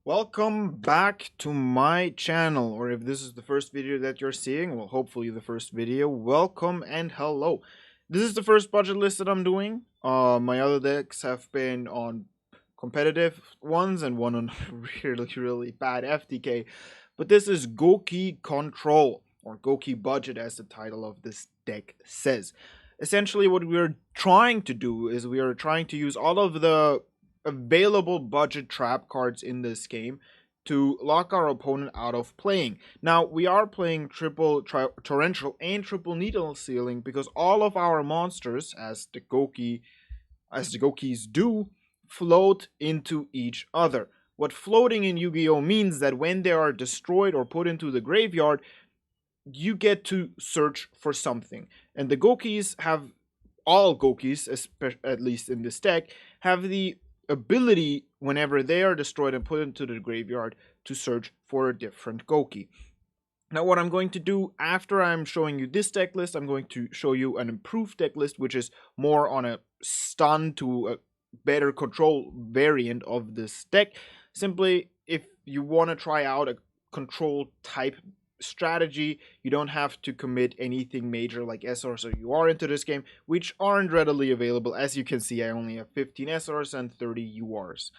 Welcome back to my channel, or if this is the first video that you're seeing, well, hopefully the first video, welcome and hello. This is the first budget list that I'm doing. My other decks have been on competitive ones and one on really bad FTK, but this is Gouki Control, or Gouki Budget as the title of this deck says. Essentially what we're trying to do is we are trying to use all of the available budget trap cards in this game to lock our opponent out of playing. Now, we are playing triple torrential and triple needle sealing because all of our monsters, as the Gokis do, float into each other. What floating in Yu-Gi-Oh means that when they are destroyed or put into the graveyard, you get to search for something. And the Gokis have, all Gokis, at least in this deck, have the ability, whenever they are destroyed and put into the graveyard, to search for a different Gouki. Now, what I'm going to do after I'm showing you this deck list, I'm going to show you an improved deck list, which is more on a stun to a better control variant of this deck. Simply, if you want to try out a control type strategy, you don't have to commit anything major like SRs or UR into this game, which aren't readily available. As you can see, I only have 15 SRs and 30 URs.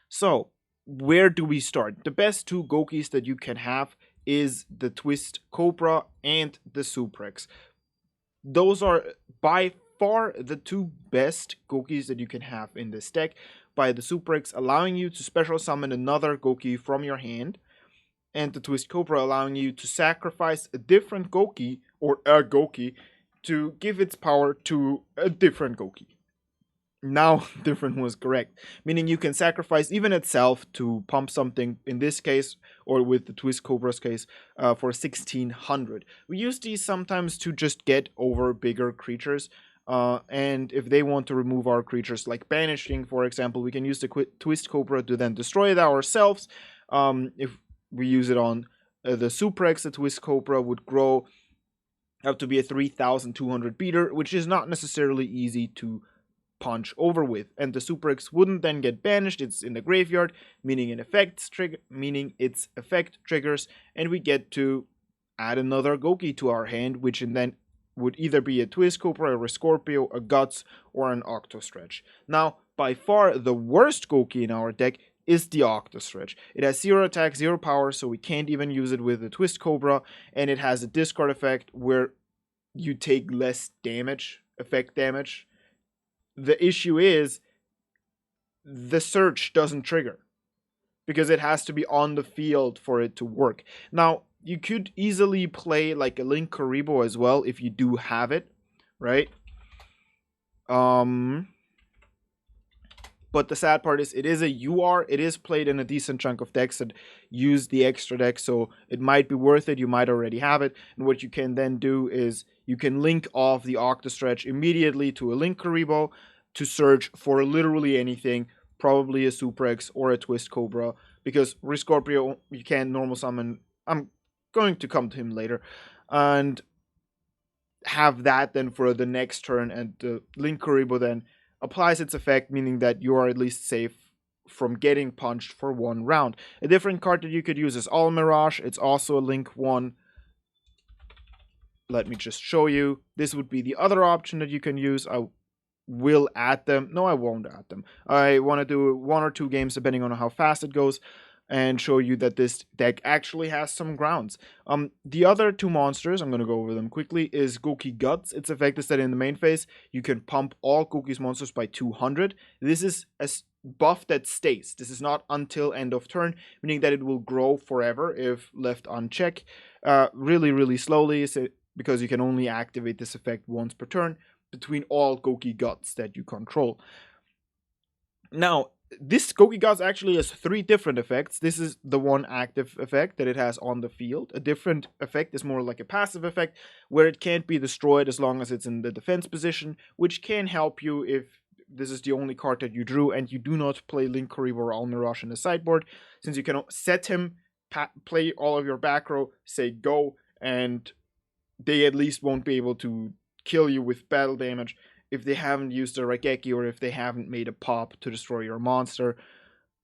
So, where do we start? The best two Gokis that you can have is the Twist Cobra and the Suprex. Those are by far the two best Gokis that you can have in this deck, by the Suprex allowing you to special summon another Gouki from your hand, and the Twist Cobra allowing you to sacrifice a different Gouki, or a Gouki, to give its power to a different Gouki. Now, different was correct, meaning you can sacrifice even itself to pump something, in this case, or with the Twist Cobra's case, for 1600. We use these sometimes to just get over bigger creatures, and if they want to remove our creatures, like banishing, for example, we can use the Twist Cobra to then destroy it ourselves. If we use it on the Suprex, the Twist Cobra would grow up to be a 3200 beater, which is not necessarily easy to punch over with, and the Suprex wouldn't then get banished. It's in the graveyard, meaning its effect triggers, and we get to add another Gouki to our hand, which then would either be a Twist Cobra, a Scorpio, a Guts, or an Octostretch. Now, by far the worst Gouki in our deck is the Octostretch. It has 0 attack, 0 power, so we can't even use it with the Twist Cobra, and it has a discard effect where you take less damage, effect damage. The issue is the search doesn't trigger because it has to be on the field for it to work. Now, you could easily play like a Link Karibo as well if you do have it, right? But the sad part is it is a UR. It is played in a decent chunk of decks that use the extra deck, so it might be worth it. You might already have it. And what you can then do is you can link off the Octostretch immediately to a Link Karibo to search for literally anything, probably a Suprex or a Twist Cobra, because Scorpio you can normal summon. I'm going to come to him later. And have that then for the next turn, and the Link Karibo then applies its effect, meaning that you are at least safe from getting punched for one round. A different card that you could use is All Mirage. It's also a Link 1. Let me just show you. This would be the other option that you can use. I will add them. No, I won't add them. I want to do 1 or 2 games depending on how fast it goes, and show you that this deck actually has some grounds. The other 2 monsters, I'm going to go over them quickly, is Gouki Guts. Its effect is that in the main phase, you can pump all Gouki's monsters by 200. This is a buff that stays. This is not until end of turn, meaning that it will grow forever if left unchecked. Really slowly, because you can only activate this effect once per turn between all Gouki Guts that you control. Now, this Gouki Guts actually has 3 different effects. This is the one active effect that it has on the field. A different effect is more like a passive effect, where it can't be destroyed as long as it's in the defense position, which can help you if this is the only card that you drew and you do not play Link Karibo or All Mirage in the sideboard, since you can set him, play all of your back row, say go, and they at least won't be able to kill you with battle damage if they haven't used a Raigeki, or if they haven't made a pop to destroy your monster,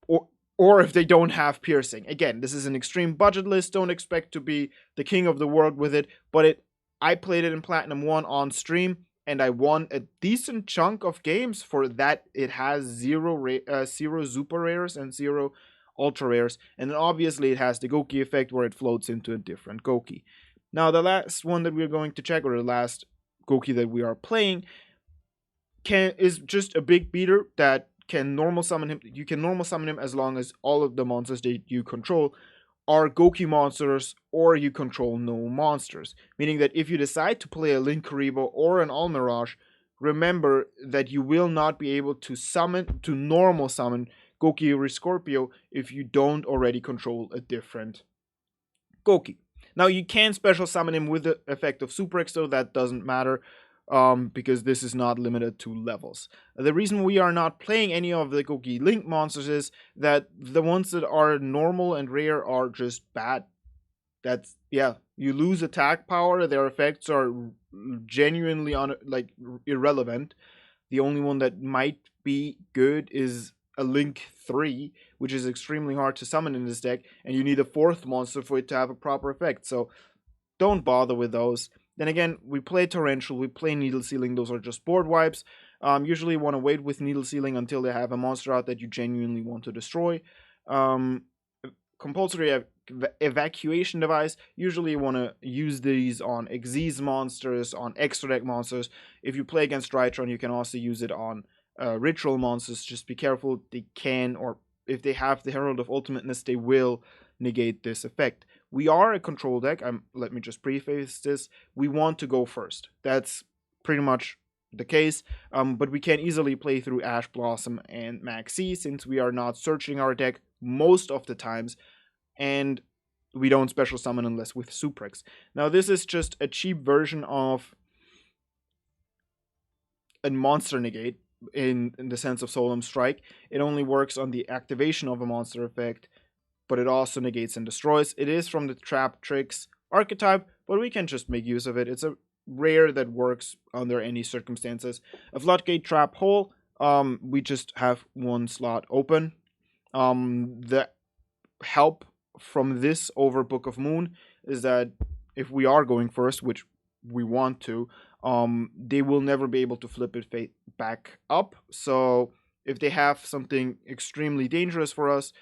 or or if they don't have piercing. Again, this is an extreme budget list. Don't expect to be the king of the world with it, but I played it in Platinum 1 on stream, and I won a decent chunk of games for that. It has zero super rares and zero ultra rares, and then obviously it has the Gouki effect where it floats into a different Gouki. Now, the last one that we're going to check, or the last Gouki that we are playing, is just a big beater that can normal summon him. You can normal summon him as long as all of the monsters that you control are Gouki monsters, or you control no monsters. Meaning that if you decide to play a Linkuriboh or an Almirage, remember that you will not be able to normal summon Gouki or Scorpio if you don't already control a different Gouki. Now, you can special summon him with the effect of Super X, though that doesn't matter, because this is not limited to levels. The reason we are not playing any of the Gouki Link monsters is that the ones that are normal and rare are just bad. That's, yeah, you lose attack power, their effects are genuinely irrelevant. The only one that might be good is a Link 3, which is extremely hard to summon in this deck, and you need a fourth monster for it to have a proper effect, so don't bother with those. Then again, we play Torrential, we play Needle Sealing, those are just board wipes. Usually you want to wait with Needle Sealing until they have a monster out that you genuinely want to destroy. Compulsory Evacuation Device, usually you want to use these on Xyz monsters, on extra deck monsters. If you play against Drytron, you can also use it on ritual monsters. Just be careful, they can, or if they have the Herald of Ultimateness, they will negate this effect. We are a control deck. Let me just preface this. We want to go first. That's pretty much the case. But we can easily play through Ash Blossom and Maxi since we are not searching our deck most of the times, and we don't special summon unless with Suprex. Now, this is just a cheap version of a monster negate in the sense of Solemn Strike. It only works on the activation of a monster effect, but it also negates and destroys. It is from the Trap Tricks archetype, but we can just make use of it. It's a rare that works under any circumstances. A Floodgate Trap Hole, we just have one slot open. The help from this over Book of Moon is that if we are going first, which we want to, they will never be able to flip it back up. So if they have something extremely dangerous for us,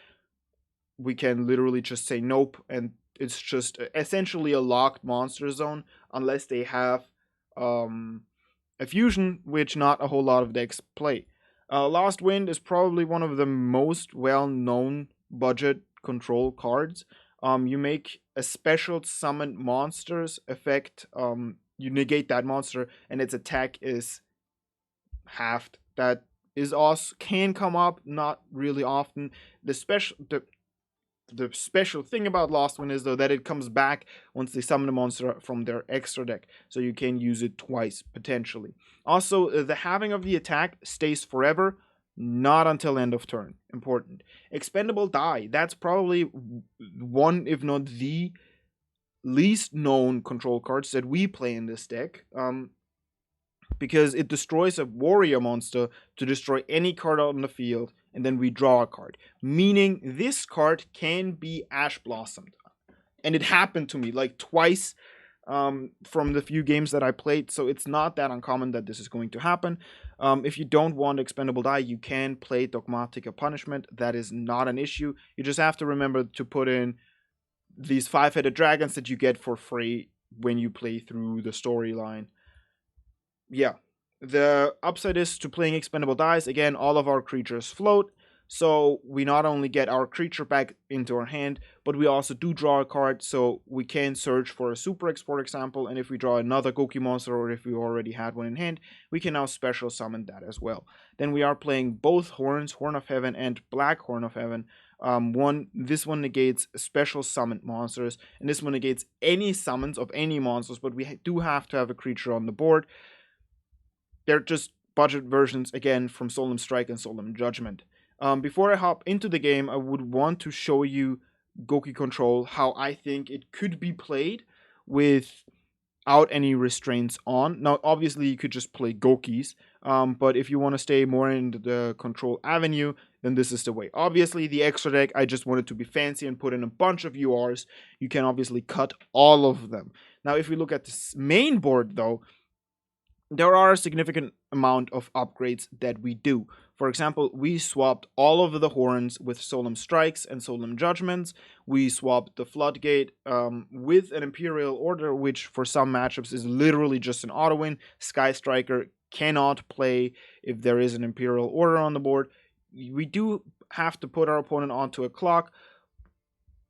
we can literally just say nope, and it's just essentially a locked monster zone unless they have a fusion, which not a whole lot of decks play. Lost Wind is probably one of the most well-known budget control cards. You make a special summon monsters effect. You negate that monster, and its attack is halved. That is also can come up, not really often. The special thing about Lost Wind is, though, that it comes back once they summon a monster from their extra deck, so you can use it twice, potentially. Also, the halving of the attack stays forever, not until end of turn. Important. Expendable Die, that's probably one, if not the least known control cards that we play in this deck, because it destroys a warrior monster to destroy any card out on the field, and then we draw a card. Meaning this card can be Ash Blossomed. And it happened to me like twice from the few games that I played, so it's not that uncommon that this is going to happen. If you don't want Expendable Die, you can play Dogmatic Punishment. That is not an issue. You just have to remember to put in these 5-headed dragons that you get for free when you play through the storyline. Yeah, the upside is to playing Expendable Dies. Again, all of our creatures float, so we not only get our creature back into our hand, but we also do draw a card, so we can search for a Super X, for example, and if we draw another Gouki monster, or if we already had one in hand, we can now special summon that as well. Then we are playing both Horns, Horn of Heaven and Black Horn of Heaven. This one negates special summoned monsters, and this one negates any summons of any monsters, but we do have to have a creature on the board. They're just budget versions, again, from Solemn Strike and Solemn Judgment. Before I hop into the game, I would want to show you Gouki Control, how I think it could be played without any restraints on. Now, obviously, you could just play Goukis, but if you want to stay more in the control avenue, then this is the way. Obviously, the extra deck, I just wanted to be fancy and put in a bunch of URs. You can obviously cut all of them. Now, if we look at this main board, though, there are a significant amount of upgrades that we do. For example, we swapped all of the horns with Solemn Strikes and Solemn Judgments. We swapped the Floodgate with an Imperial Order, which for some matchups is literally just an auto win. Sky Striker cannot play if there is an Imperial Order on the board. We do have to put our opponent onto a clock,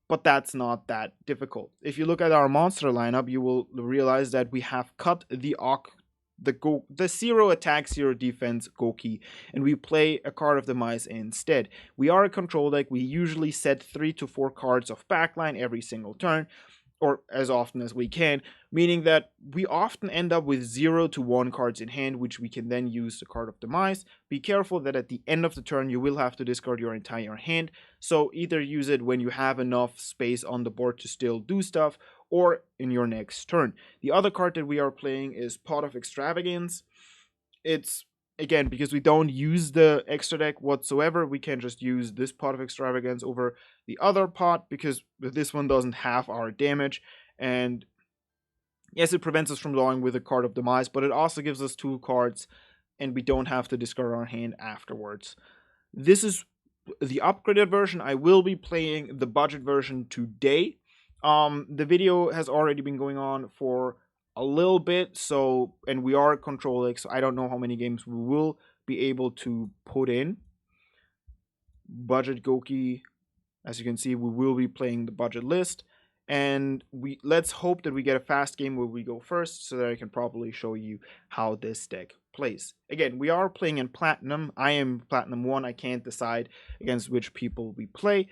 but that's not that difficult. If you look at our monster lineup, you will realize that we have cut the 0 attack 0 defense Gouki, and we play a card of the mice instead. We are a control deck. We usually set 3 to 4 cards of backline every single turn, or as often as we can, meaning that we often end up with 0 to 1 cards in hand, which we can then use the card of the mice. Be careful that at the end of the turn you will have to discard your entire hand, so either use it when you have enough space on the board to still do stuff, or in your next turn. The other card that we are playing is Pot of Extravagance. It's, again, because we don't use the extra deck whatsoever, we can just use this Pot of Extravagance over the other pot, because this one doesn't have our damage. And yes, it prevents us from drawing with a card of demise, but it also gives us 2 cards, and we don't have to discard our hand afterwards. This is the upgraded version. I will be playing the budget version today. The video has already been going on for a little bit, so, and we are controlling, so I don't know how many games we will be able to put in. Budget Gouki, as you can see, we will be playing the budget list, and let's hope that we get a fast game where we go first, so that I can properly show you how this deck plays. Again, we are playing in Platinum. I am Platinum 1. I can't decide against which people we play.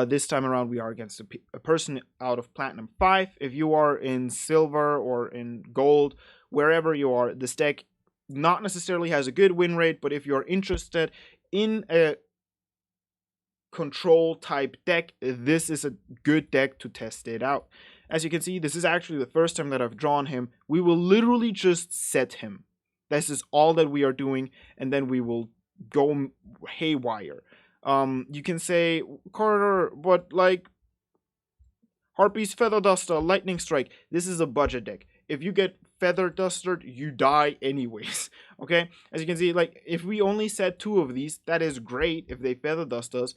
This time around, we are against a person out of Platinum 5. If you are in Silver or in Gold, wherever you are, this deck not necessarily has a good win rate, but if you're interested in a control type deck, this is a good deck to test it out. As you can see, this is actually the first time that I've drawn him. We will literally just set him. This is all that we are doing, and then we will go haywire. You can say, Carter, but like Harpy's Feather Duster, Lightning Strike. This is a budget deck. If you get Feather Dustered, you die anyways. Okay? As you can see, like, if we only set 2 of these, that is great if they Feather Dust us.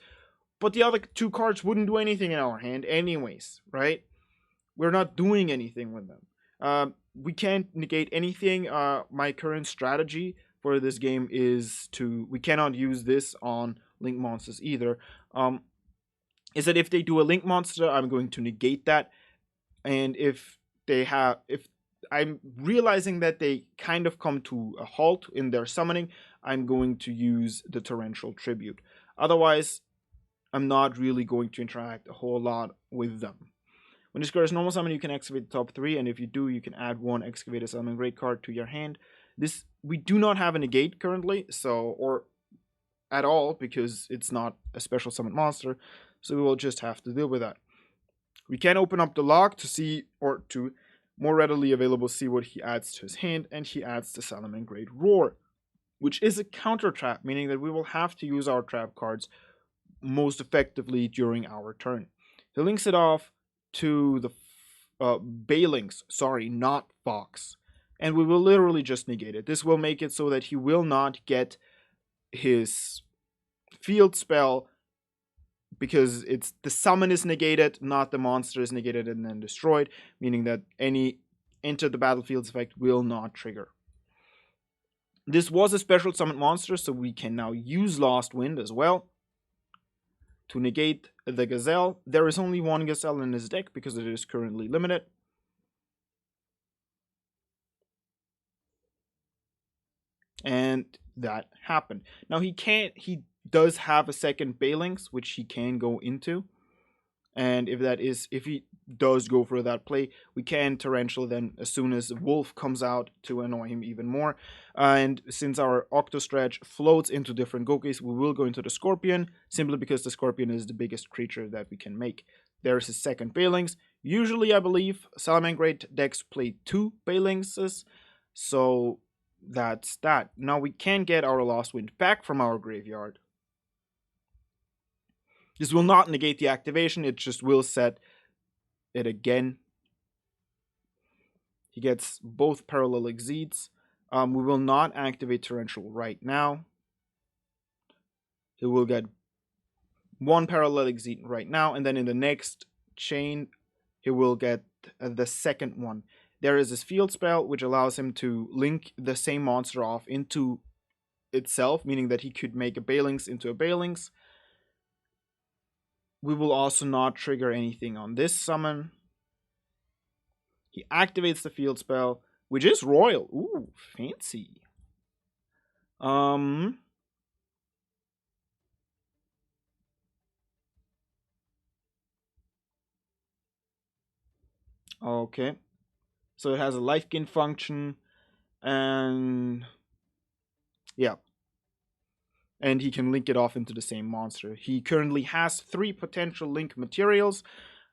But the other 2 cards wouldn't do anything in our hand anyways, right? We're not doing anything with them. We can't negate anything. My current strategy for this game is we cannot use this on link monsters either. Is that if they do a link monster, I'm going to negate that. And if I'm realizing that they kind of come to a halt in their summoning, I'm going to use the Torrential Tribute. Otherwise, I'm not really going to interact a whole lot with them. When this card is normal summon, you can activate the top 3, and if you do, you can add 1 Excavated Summon Great card to your hand. We do not have a negate currently, or at all, because it's not a special summon monster, so we will just have to deal with that. We can open up the log to see, or to more readily available see what he adds to his hand, and he adds the Salamangreat Roar, which is a counter trap, meaning that we will have to use our trap cards most effectively during our turn. He links it off to the Balings, sorry, not Fox, and we will literally just negate it. This will make it so that he will not get his field spell, because it's the summon is negated, not the monster is negated and then destroyed, meaning that any enter the battlefield effect will not trigger. This was a special summon monster, so we can now use Lost Wind as well to negate the Gazelle. There is only 1 Gazelle in his deck because it is currently limited. And that happened. Now he does have a second Balings, which he can go into. And if he does go for that play, we can Torrential then as soon as Wolf comes out to annoy him even more. And since our Octostretch floats into different Goukis, we will go into the Scorpion, simply because the Scorpion is the biggest creature that we can make. There's his second Balings. Usually, I believe, Salamangreat decks play 2 Balingses, so that's that. Now we can get our Lost Wind back from our graveyard. This will not negate the activation, it just will set it again. He gets both parallel exceeds. We will not activate torrential right now. He will get one parallel exceed right now, and then in the next chain, he will get the second one. There is this field spell which allows him to link the same monster off into itself, meaning that he could make a Balings into a Balings. We will also not trigger anything on this summon. He activates the field spell, which is royal. Ooh, fancy. Okay. So it has a life gain function, and yeah. And he can link it off into the same monster. He currently has 3 potential link materials.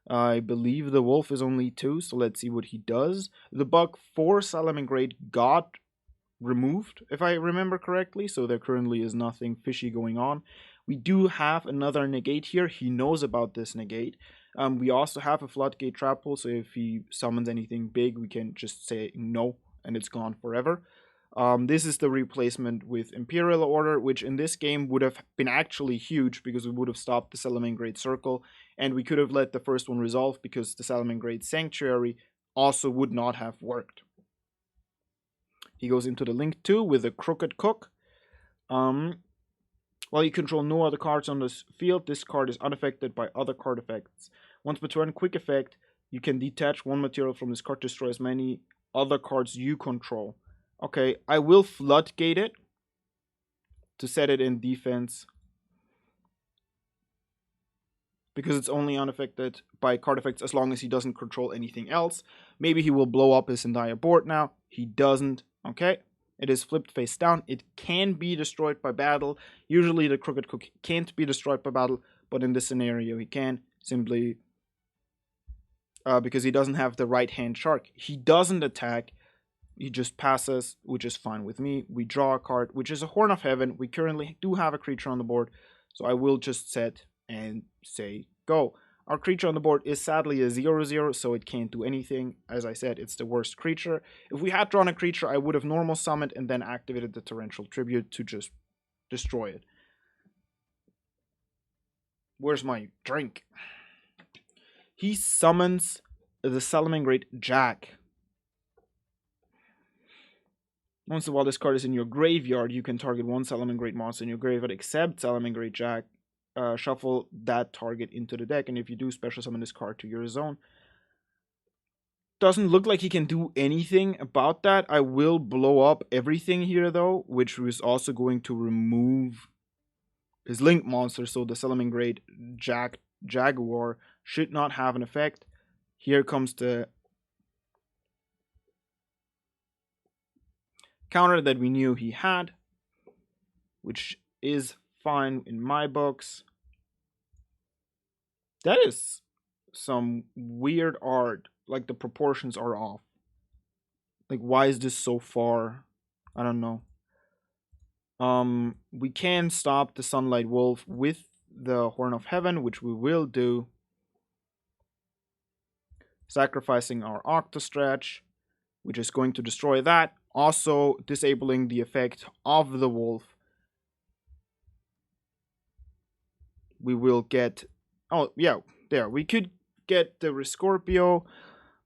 I believe the wolf is only 2, so let's see what he does. The bug for Salamangreat got removed, if I remember correctly, so there currently is nothing fishy going on. We do have another negate here. He knows about this negate. We also have a floodgate trap hole, so if he summons anything big, we can just say no, and it's gone forever. This is the replacement with Imperial Order, which in this game would have been actually huge because we would have stopped the Salamangreat Circle, and we could have let the first one resolve because the Salamangreat Sanctuary also would not have worked. He goes into the link 2 with a Crooked Cook. While you control no other cards on this field, this card is unaffected by other card effects. Once per turn, quick effect, you can detach one material from this card to destroy as many other cards you control. Okay, I will floodgate it to set it in defense, because it's only unaffected by card effects as long as he doesn't control anything else. Maybe he will blow up his entire board now. He doesn't. Okay, it is flipped face down. It can be destroyed by battle. Usually the Crooked Cook can't be destroyed by battle, but in this scenario he can, simply because he doesn't have the right hand shark. He doesn't attack. He just passes, which is fine with me. We draw a card, which is a Horn of Heaven. We currently do have a creature on the board, so I will just set and say go. Our creature on the board is sadly a 0/0, so it can't do anything. As I said, it's the worst creature. If we had drawn a creature, I would have normal summoned and then activated the Torrential Tribute to just destroy it. Where's my drink? He summons the Salamangreat Jack. Once while this card is in your graveyard, you can target one Salamangreat monster in your graveyard except Salamangreat Jack. Shuffle that target into the deck, and if you do, special summon this card to your zone. Doesn't look like he can do anything about that. I will blow up everything here though, which was also going to remove his link monster, so the Salamangreat Jaguar should not have an effect. Here comes the counter that we knew he had, which is fine in my books. That is some weird art. Like the proportions are off. Like, why is this so far? I don't know. We can stop the Sunlight Wolf with the Horn of Heaven, which we will do. Sacrificing our Octostretch, which is going to destroy that. Also disabling the effect of the wolf. We will get... Oh, yeah, there. We could get the Rescorpio.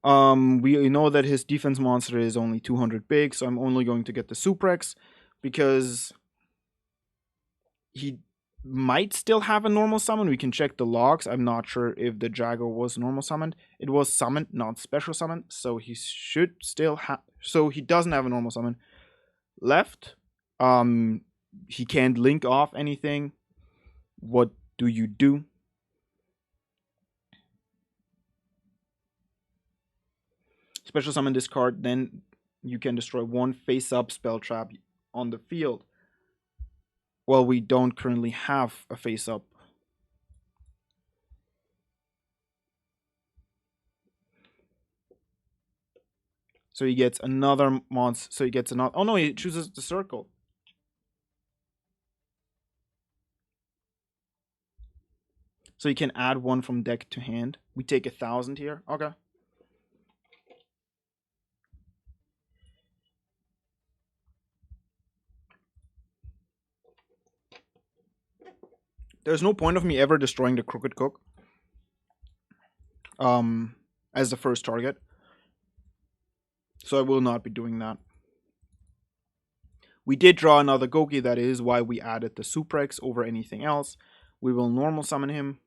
We know that his defense monster is only 200 big, so I'm only going to get the Suprex, because he might still have a normal summon. We can check the logs. I'm not sure if the Jago was normal summoned. It was summoned, not special summoned, so he should still have... So he doesn't have a normal summon left. He can't link off anything. What do you do? Special summon this card, then you can destroy one face-up spell trap on the field. Well, we don't currently have a face-up. So he gets another monster. So he gets another... Oh no, he chooses the circle. So you can add one from deck to hand. We take 1,000 here. Okay. There's no point of me ever destroying the Crooked Cook um, as the first target. So I will not be doing that. We did draw another Gouki, that is why we added the Suprex over anything else. We will normal summon him,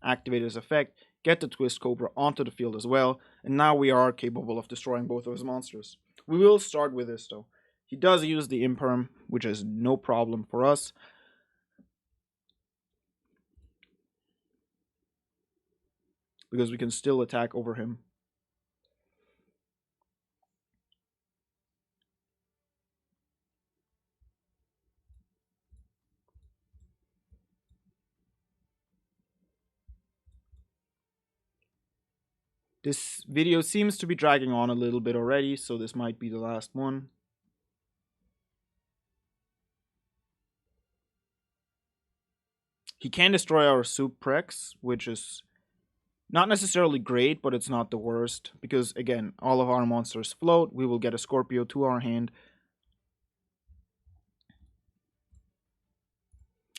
activate his effect, get the Twist Cobra onto the field as well, and now we are capable of destroying both of his monsters. We will start with this though. He does use the Imperm, which is no problem for us. Because we can still attack over him. This video seems to be dragging on a little bit already, so this might be the last one. He can destroy our Suprex, which is not necessarily great, but it's not the worst. Because, again, all of our monsters float. We will get a Scorpio to our hand.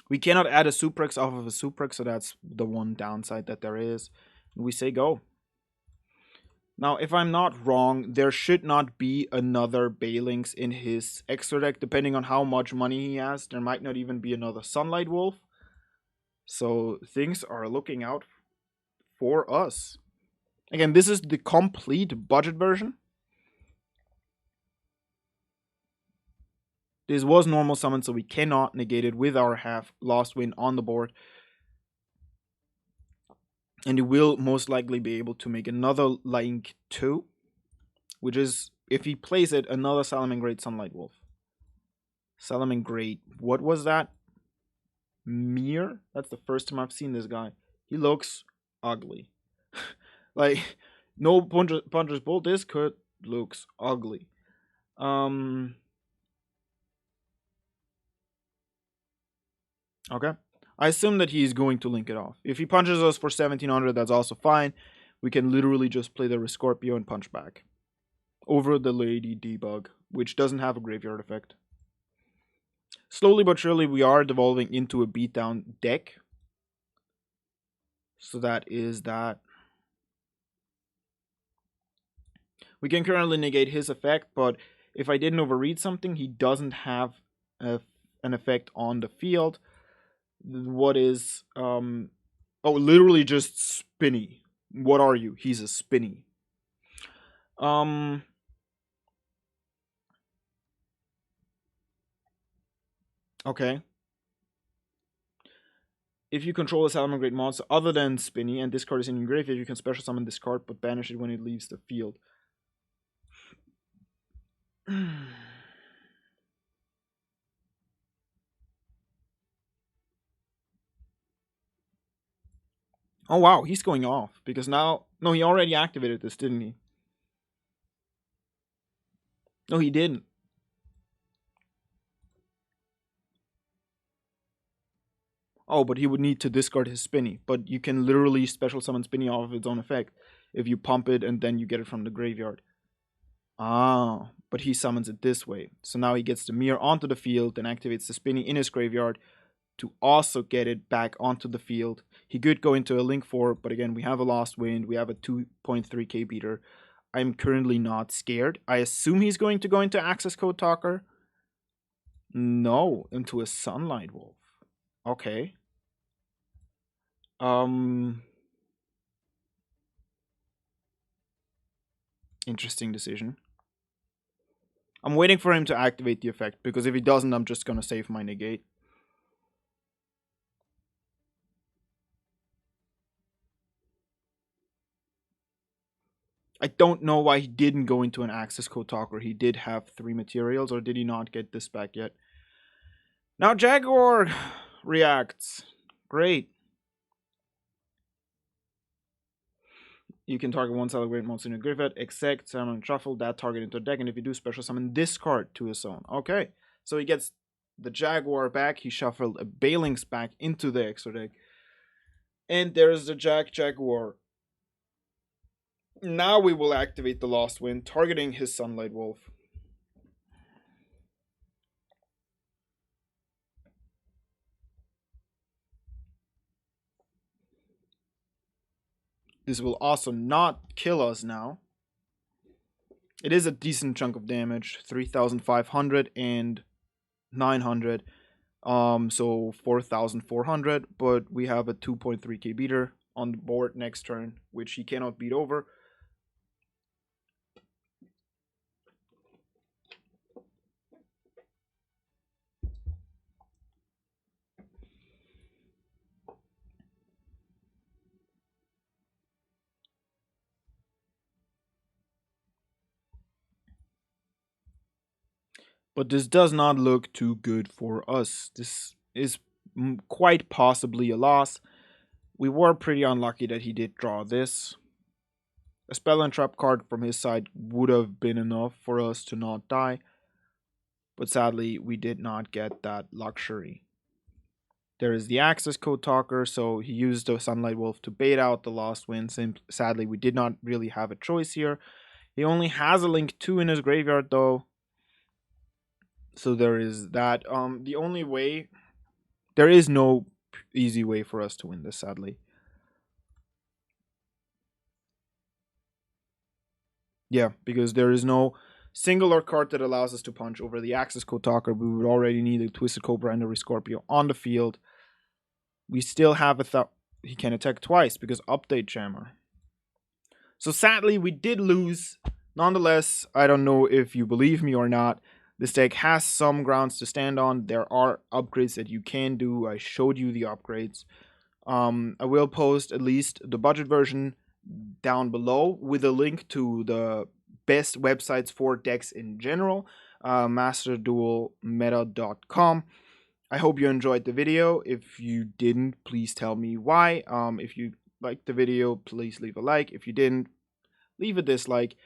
We cannot add a Suprex off of a Suprex, so that's the one downside that there is. We say go. Now, if I'm not wrong, there should not be another Balings in his extra deck, depending on how much money he has. There might not even be another Sunlight Wolf. So things are looking out for us. Again, this is the complete budget version. This was normal summon, so we cannot negate it with our half lost win on the board. And he will most likely be able to make another Link 2, which is, if he plays it, another Salamangreat Sunlight Wolf. Salamangreat, what was that? Mir? That's the first time I've seen this guy. He looks ugly. Like, no Puncher's Bolt, this card looks ugly. Okay. I assume that he's going to link it off. If he punches us for 1700, that's also fine. We can literally just play the Scorpio and punch back. Over the Lady Debug, which doesn't have a graveyard effect. Slowly but surely, we are devolving into a beatdown deck. So that is that. We can currently negate his effect, but if I didn't overread something, he doesn't have an effect on the field. What is literally just Spinny. What are you? He's a Spinny. Okay. If you control a Salamangreat monster other than Spinny and this card is in your graveyard, you can special summon this card but banish it when it leaves the field. Oh wow, he's going off because now... No, he already activated this, didn't he? No, he didn't. Oh, but he would need to discard his Spinny. But you can literally special summon Spinny off of its own effect if you pump it and then you get it from the graveyard. Ah, but he summons it this way. So now he gets the mirror onto the field and activates the Spinny in his graveyard to also get it back onto the field. He could go into a Link 4, but again, we have a Lost Wind. We have a 2.3k beater. I'm currently not scared. I assume he's going to go into Access Code Talker. No, into a Sunlight Wolf. Okay. Interesting decision. I'm waiting for him to activate the effect, because if he doesn't, I'm just gonna save my negate. I don't know why he didn't go into an Access Code Talker. He did have 3 materials, or did he not get this back yet? Now Jaguar reacts. Great. You can target one Salamangreat monster in your graveyard, except summon and shuffle that target into a deck, and if you do, special summon this card to his own. Okay, so he gets the Jaguar back. He shuffled a Balings back into the extra deck. And there's the Jack Jaguar. Now we will activate the Lost Wind, targeting his Sunlight Wolf. This will also not kill us now. It is a decent chunk of damage, 3,500 and 900. So 4,400, but we have a 2.3k beater on the board next turn, which he cannot beat over. But this does not look too good for us. This is quite possibly a loss. We were pretty unlucky that he did draw this. A spell and trap card from his side would have been enough for us to not die. But sadly, we did not get that luxury. There is the access code talker, so he used the Sunlight Wolf to bait out the Lost Wind. Sadly, we did not really have a choice here. He only has a Link 2 in his graveyard, though. So there is that. The only way... There is no easy way for us to win this, sadly. Yeah, because there is no singular card that allows us to punch over the Access Code Talker. We would already need a Twisted Cobra and a Rescorpio on the field. We still have he can attack twice because Update Jammer. So sadly, we did lose. Nonetheless, I don't know if you believe me or not. This deck has some grounds to stand on. There are upgrades that you can do. I showed you the upgrades. I will post at least the budget version down below with a link to the best websites for decks in general, masterduelmeta.com. I hope you enjoyed the video. If you didn't, please tell me why. If you liked the video, please leave a like. If you didn't, leave a dislike.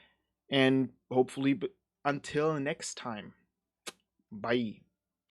And hopefully, until next time, bye.